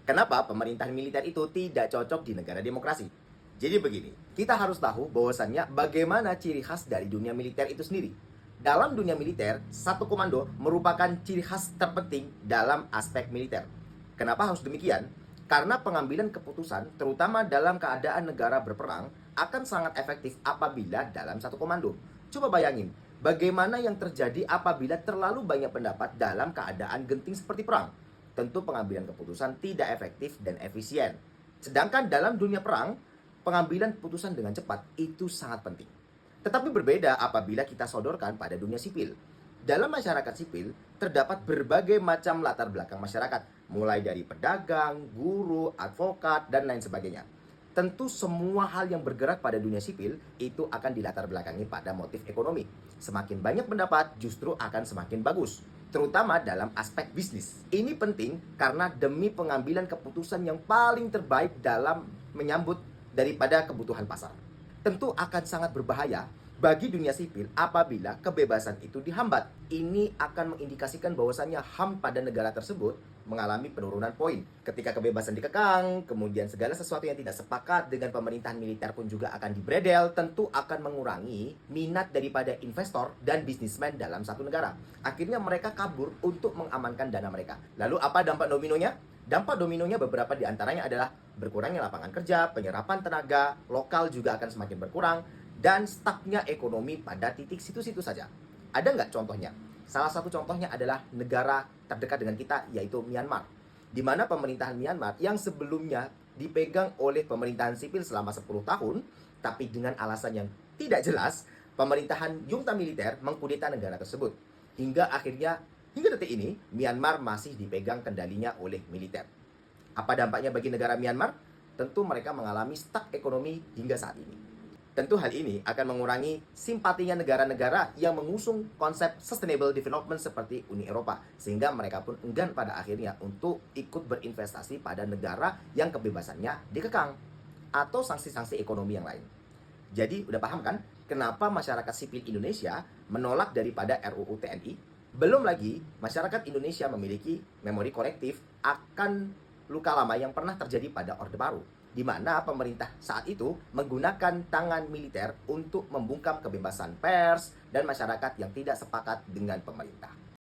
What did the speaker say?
Kenapa pemerintahan militer itu tidak cocok di negara demokrasi? Jadi begini, kita harus tahu bahwasannya bagaimana ciri khas dari dunia militer itu sendiri. Dalam dunia militer, satu komando merupakan ciri khas terpenting dalam aspek militer. Kenapa harus demikian? Karena pengambilan keputusan, terutama dalam keadaan negara berperang, akan sangat efektif apabila dalam satu komando. Coba bayangin, bagaimana yang terjadi apabila terlalu banyak pendapat dalam keadaan genting seperti perang. Tentu pengambilan keputusan tidak efektif dan efisien. Sedangkan dalam dunia perang, pengambilan keputusan dengan cepat itu sangat penting. Tetapi berbeda apabila kita sodorkan pada dunia sipil. Dalam masyarakat sipil, terdapat berbagai macam latar belakang masyarakat, mulai dari pedagang, guru, advokat, dan lain sebagainya. Tentu semua hal yang bergerak pada dunia sipil itu akan dilatar belakangi pada motif ekonomi. Semakin banyak pendapat justru akan semakin bagus, terutama dalam aspek bisnis. Ini penting karena demi pengambilan keputusan yang paling terbaik dalam menyambut daripada kebutuhan pasar. Tentu akan sangat berbahaya bagi dunia sipil apabila kebebasan itu dihambat. Ini akan mengindikasikan bahwasannya HAM pada negara tersebut mengalami penurunan poin. Ketika kebebasan dikekang, kemudian segala sesuatu yang tidak sepakat dengan pemerintahan militer pun juga akan dibredel, tentu akan mengurangi minat daripada investor dan bisnismen dalam satu negara. Akhirnya mereka kabur untuk mengamankan dana mereka. Lalu apa dampak dominonya? Dampak dominonya beberapa diantaranya adalah berkurangnya lapangan kerja, penyerapan tenaga, lokal juga akan semakin berkurang, dan stucknya ekonomi pada titik situ-situ saja. Ada nggak contohnya? Salah satu contohnya adalah negara terdekat dengan kita, yaitu Myanmar. Di mana pemerintahan Myanmar yang sebelumnya dipegang oleh pemerintahan sipil selama 10 tahun, tapi dengan alasan yang tidak jelas, pemerintahan junta militer mengkudeta negara tersebut. Hingga detik ini, Myanmar masih dipegang kendalinya oleh militer. Apa dampaknya bagi negara Myanmar? Tentu mereka mengalami stuck ekonomi hingga saat ini. Tentu hal ini akan mengurangi simpatinya negara-negara yang mengusung konsep sustainable development seperti Uni Eropa, sehingga mereka pun enggan pada akhirnya untuk ikut berinvestasi pada negara yang kebebasannya dikekang atau sanksi-sanksi ekonomi yang lain. Jadi udah paham kan kenapa masyarakat sipil Indonesia menolak daripada RUU TNI? Belum lagi masyarakat Indonesia memiliki memori kolektif akan luka lama yang pernah terjadi pada Orde Baru, di mana pemerintah saat itu menggunakan tangan militer untuk membungkam kebebasan pers dan masyarakat yang tidak sepakat dengan pemerintah.